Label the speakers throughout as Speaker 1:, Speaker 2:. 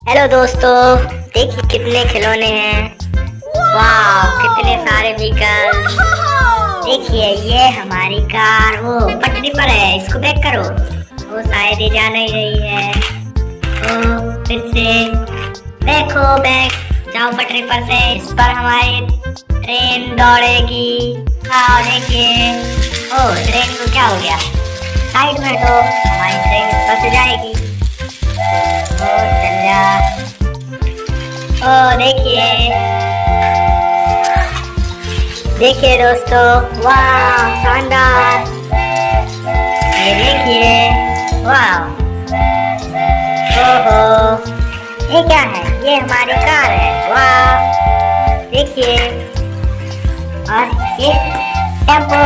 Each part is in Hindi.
Speaker 1: हेलो दोस्तों, देखिए कितने खिलौने हैं। वाह, कितने सारे व्हीकल्स। देखिए ये हमारी कार वो पटरी पर है, इसको बैक करो। वो शायद ये जा नहीं रही है। तो फिर से देखो, बैक जाओ पटरी पर से। इस पर हमारी ट्रेन दौड़ेगी। हाँ देखिए, ओ ट्रेन को क्या हो गया? साइड में तो हमारी ट्रेन इस पर से जाएगी। ओ चल जा। ओ देखिए दोस्तों, वाह शानदार। ये देखिए, वाह। ओहो, ये क्या है? ये हमारी कार है। वाह देखिए, और ये टेम्पो,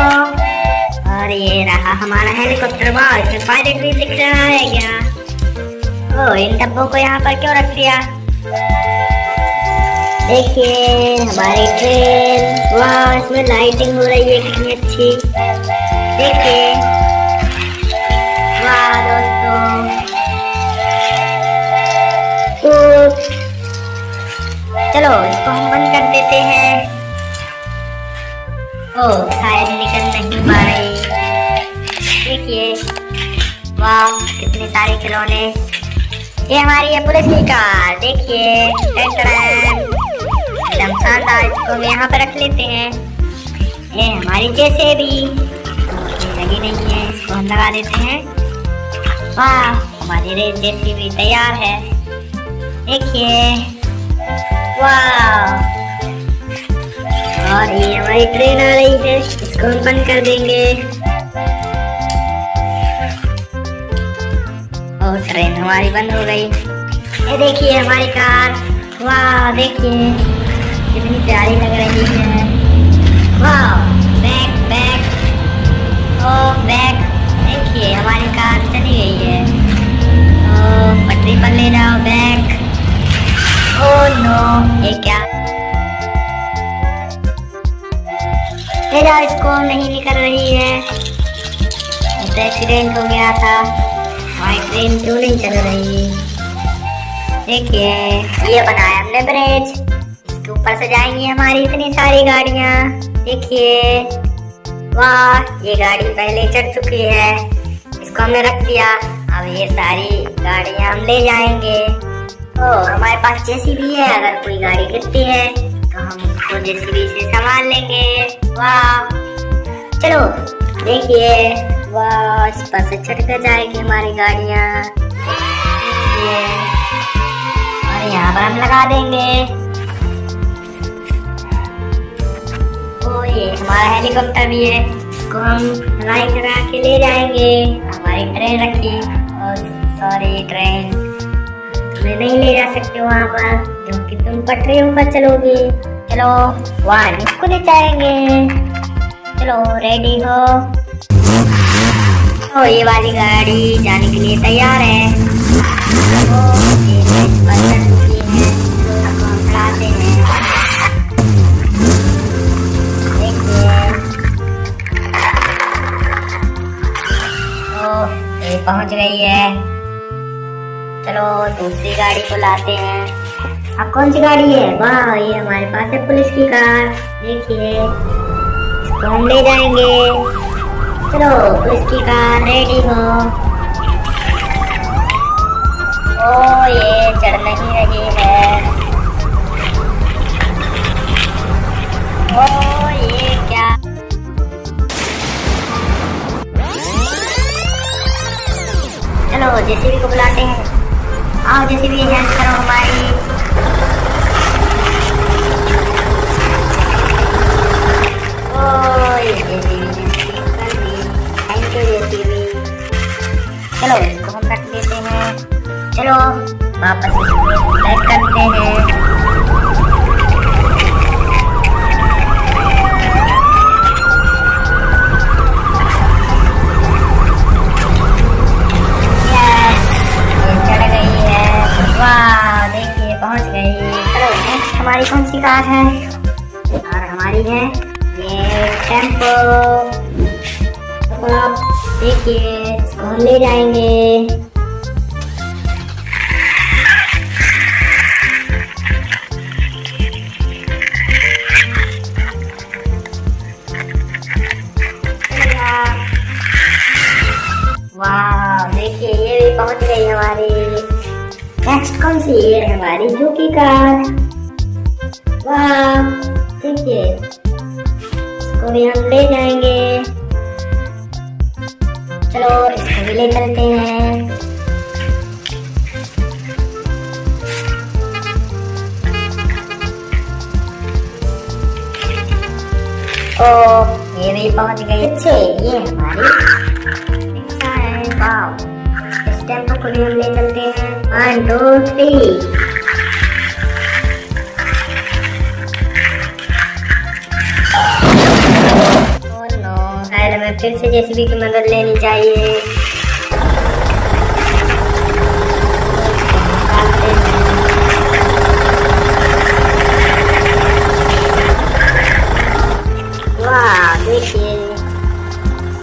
Speaker 1: और ये रहा हमारा हेलीकॉप्टर। वाह, इसमें पायलट भी दिख रहा है क्या? ओ, इन डब्बों को यहाँ पर क्यों रख दिया? देखिए हमारी ट्रेन, वाह इसमें लाइटिंग हो रही है कितनी अच्छी। देखिए, वाह दोस्तों। तो चलो इसको हम बंद कर देते हैं। ओ शायद निकल नहीं पा रही। देखिए, वाह कितने सारे खिलौने। ये हमारी है पुलिस की कार। देखिए एकदम शानदार। इसको हम यहाँ पे रख लेते हैं। ये हमारी जेसीबी लगी नहीं है, इसको हम लगा देते हैं। वाह, हमारी जेसीबी तैयार है। देखिए, वाह। और ये हमारी ट्रेन आ रही है, इसको हम बंद कर देंगे। और ट्रेन हमारी बंद हो गई। ये देखिए हमारी कार, वाह देखिए कितनी प्यारी लग रही है। वाह, बैक बैक, ओ बैक। देखिए हमारी कार चली गई है। ओ पटरी पर ले जाओ, बैक। ओ नो, ये क्या? ले जाओ इसको, नहीं निकल रही है। तो एक्सीडेंट हो गया था। हमारी ट्रेन क्यों नहीं चल रही? देखिए ये बनाया हमने ब्रिज, इसके ऊपर से जाएंगी हमारी इतनी सारी गाड़ियाँ। देखिए, वाह ये गाड़ी पहले चढ़ चुकी है, इसको हमने रख दिया। अब ये सारी गाड़ियाँ हम ले जाएंगे। ओ हमारे पास जेसीबी है, अगर कोई गाड़ी गिरती है तो हम उसको जेसीबी से संभाल लेंगे। वाह चलो देखिए, वाह इस पर से चढ़ कर जाएगी हमारी गाड़ियाँ। और यहाँ पर हम लगा देंगे। ओ ये हमारा हेलीकॉप्टर भी है, इसको हम लड़ाई करा के ले जाएंगे। हमारी ट्रेन रखी, और सॉरी ट्रेन तुम्हें नहीं ले जा सकते वहाँ पर, क्योंकि तुम पटरियों पर चलोगी। चलो वहाँ इसको ले जाएंगे। चलो रेडी हो? तो ये वाली गाड़ी जाने के लिए तैयार है। तो ये बंद चुकी है, तो हम चलाते हैं। देखिए, तो ये पहुंच गई है। चलो दूसरी गाड़ी को लाते हैं। अब कौन सी गाड़ी है? वाह ये हमारे पास है पुलिस की कार। देखिए इसको हम ले जाएंगे। चलो पुलिस की कार रेडी हो? ओ ये चढ़ नहीं रही है। ओ ये क्या? चलो जेसीबी को बुलाते हैं। आओ जेसीबी हेल्प करो हमारी। ओ ये जेसीबी चलो इसको हम रख देते हैं। चलो वापस इसको पैक करते हैं। ये चढ़ गई है। वाह देखिए पहुंच गई। चलो नेक्स्ट हमारी कौन सी कार है? और हमारी है ये टेम्पो। देखिए इसको हम ले जाएंगे। नेक्स्ट कौन सी है? हमारी झुकी कार। वाह देखिए, इसको भी हम ले जाएंगे। चलो इसको भी ले चलते हैं। ओ ये भी पहुंच गई। अच्छे ये हमारी रिक्शा है। वाह, इस टेम्पो को भी हम ले चलते हैं। 1 2 3। ओह नो, शायद हमें फिर से जेसीबी की मदद लेनी चाहिए। देखिए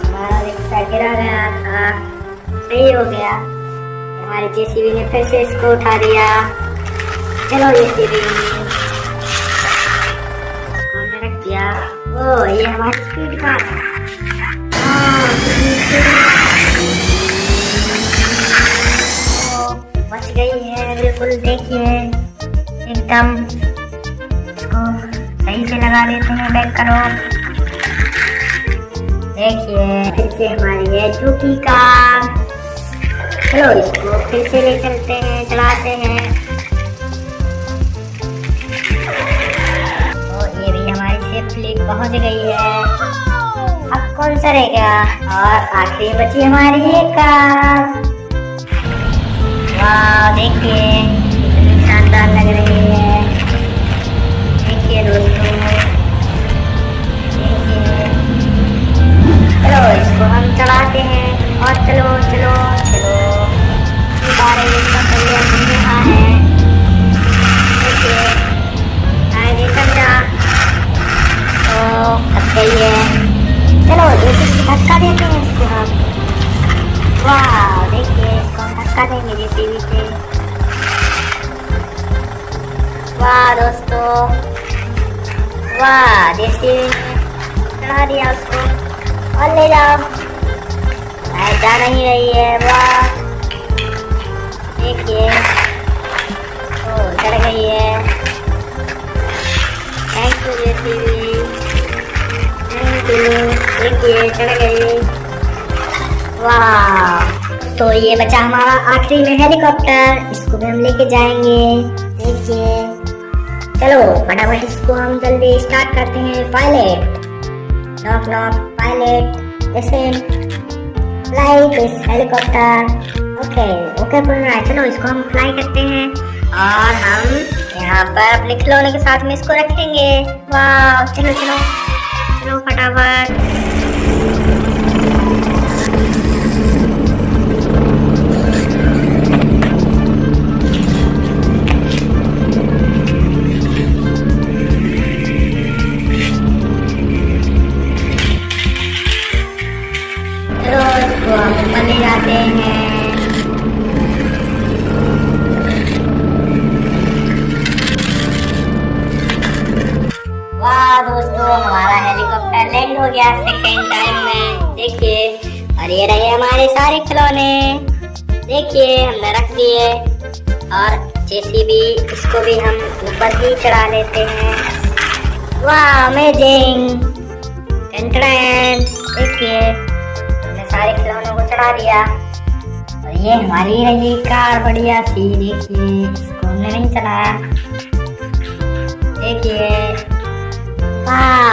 Speaker 1: हमारा रिक्शा गिरा गया था, सही हो गया। हमारी जेसीबी ने फिर से इसको उठा दिया। चलो जेसीबी इसको हमने रख दिया। ओ ये हमारी स्पीड कार है। बच गई है बिल्कुल। देखिए एकदम, इसको सही से लगा देते हैं। बैक करो। देखिए फिर से हमारी है झुकी कार। चलो इसको फिर से ले चलते हैं, चलाते हैं। तो ये भी हमारी सेफली पहुंच गई है। अब कौन सा रह गया? और आखिरी बची हमारी ये कार। वाह देखिए कितनी शानदार लग रही है। देखिए दोस्तों, चलो इसको हम चलाते हैं। और चलो चलो चलो, बारे इसका पहिया घूम रहा है। देखिए आगे चल जा। तो फंस गई है। चलो जेसीबी धक्का देते हैं इसको हम। वाह देखिए, इसको हम धक्का देंगे जेसीबी से। वाह दोस्तों, वाह जेसीबी चढ़ा दिया उसको। और ले जाओ, जा नहीं रही है। वाह देखिए, ओ चढ़ गई है। Thank you JCB, thank you. देखिए चढ़ गई। वाह, तो ये बचा हमारा आखिरी में हेलीकॉप्टर। इसको भी हम लेके जाएंगे। देखिए चलो फटाफट इसको हम जल्दी स्टार्ट करते हैं। Pilot knock knock, pilot, listen, fly this helicopter. Okay बोल रहा है। चलो इसको हम फ्लाई करते हैं और हम यहाँ पर अपने खिलौने के साथ में इसको रखेंगे। वाह चलो चलो चलो फटाफट। ऊपर ले जाते हैं। वाह दोस्तों, हमारा हेलीकॉप्टर लैंड हो गया सेकेंड टाइम में। देखिए, और ये रहे हमारे सारे खिलौने। देखिए हमने रख दिए। और जेसीबी इसको भी हम ऊपर ही चढ़ा लेते हैं। वाह अमेजिंग। देखिए सारे खिलौनों को चढ़ा दिया। और ये हमारी रही कार बढ़िया सी। देखिए इसको हमने नहीं चलाया। देखिए वाह